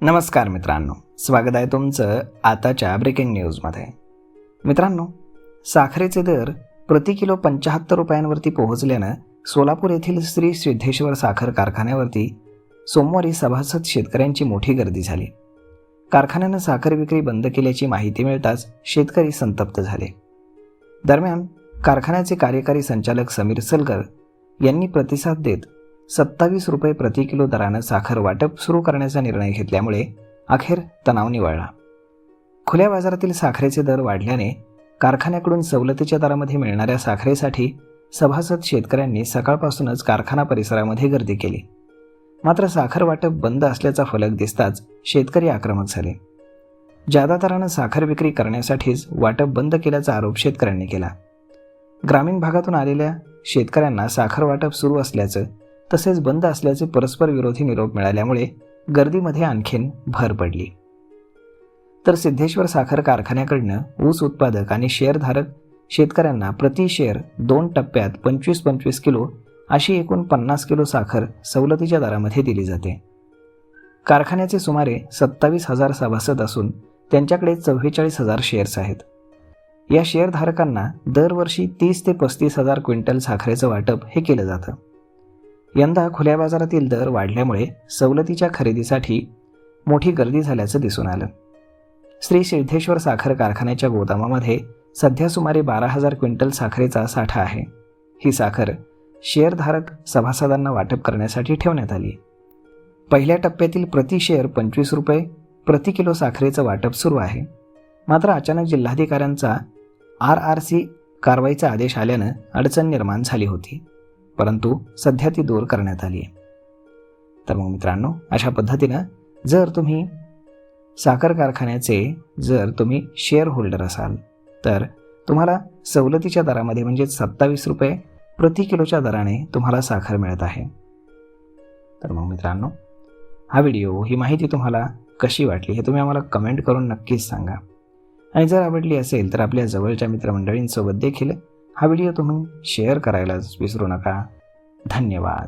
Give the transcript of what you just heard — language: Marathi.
नमस्कार मित्रांनो, स्वागत आहे तुमचं आताच्या ब्रेकिंग न्यूजमध्ये. मित्रांनो, साखरेचे दर प्रति किलो 75 रुपयांवरती पोहोचल्यानं सोलापूर येथील श्री सिद्धेश्वर साखर कारखान्यावरती सोमवारी सभासद शेतकऱ्यांची मोठी गर्दी झाली. कारखान्यानं साखर विक्री बंद केल्याची माहिती मिळताच शेतकरी संतप्त झाले. दरम्यान कारखान्याचे कार्यकारी संचालक समीर सलगर यांनी प्रतिसाद देत 27 रुपये प्रति किलो दरानं साखर वाटप सुरू करण्याचा निर्णय घेतल्यामुळे अखेर तणाव निवळला. खुल्या बाजारातील साखरेचे दर वाढल्याने कारखान्याकडून सवलतीच्या दरामध्ये मिळणाऱ्या साखरेसाठी सभासद शेतकऱ्यांनी सकाळपासूनच कारखाना परिसरामध्ये गर्दी केली. मात्र साखर वाटप बंद असल्याचा फलक दिसताच शेतकरी आक्रमक झाले. जादा दरानं साखर विक्री करण्यासाठीच वाटप बंद केल्याचा आरोप शेतकऱ्यांनी केला. ग्रामीण भागातून आलेल्या शेतकऱ्यांना साखर वाटप सुरू असल्याचं तसेच बंद असल्याचे परस्पर विरोधी निरोप मिळाल्यामुळे गर्दीमध्ये आणखीन भर पडली. तर सिद्धेश्वर साखर कारखान्याकडनं ऊस उत्पादक आणि शेअरधारक शेतकऱ्यांना प्रति शेअर 2 टप्प्यात 25-25 किलो अशी एकूण 50 किलो साखर सवलतीच्या दरामध्ये दिली जाते. कारखान्याचे सुमारे 27,000 सभासद असून त्यांच्याकडे 44,000 शेअर्स आहेत. या शेअरधारकांना दरवर्षी 30 ते 35,000 क्विंटल साखरेचं वाटप हे केलं जातं. यंदा खुल्या बाजारातील दर वाढल्यामुळे सवलतीच्या खरेदीसाठी मोठी गर्दी झाल्याचं दिसून आलं. श्री सिद्धेश्वर साखर कारखान्याच्या गोदामामध्ये सध्या सुमारे 12,000 क्विंटल साखरेचा साठा आहे. ही साखर शेअरधारक सभासदांना वाटप करण्यासाठी ठेवण्यात आली. पहिल्या टप्प्यातील प्रति शेअर 25 रुपये प्रति किलो साखरेचं वाटप सुरू आहे. मात्र अचानक जिल्हाधिकाऱ्यांचा RRC कारवाईचा आदेश आल्यानं अडचण निर्माण झाली होती, परंतु सध्या ती दूर करण्यात आली आहे. तर मग मित्रांनो, अशा पद्धतीनं जर तुम्ही साखर कारखान्याचे शेअर होल्डर असाल तर तुम्हाला सवलतीच्या दरामध्ये म्हणजे 27 रुपये प्रति किलोच्या दराने तुम्हाला साखर मिळत आहे. तर मग मित्रांनो, हा व्हिडिओ, ही माहिती तुम्हाला कशी वाटली हे तुम्ही आम्हाला कमेंट करून नक्कीच सांगा. आणि जर आवडली असेल तर आपल्या जवळच्या मित्रमंडळींसोबत देखील हा व्हिडिओ तुम्ही शेअर करायलाच विसरू नका. धन्यवाद.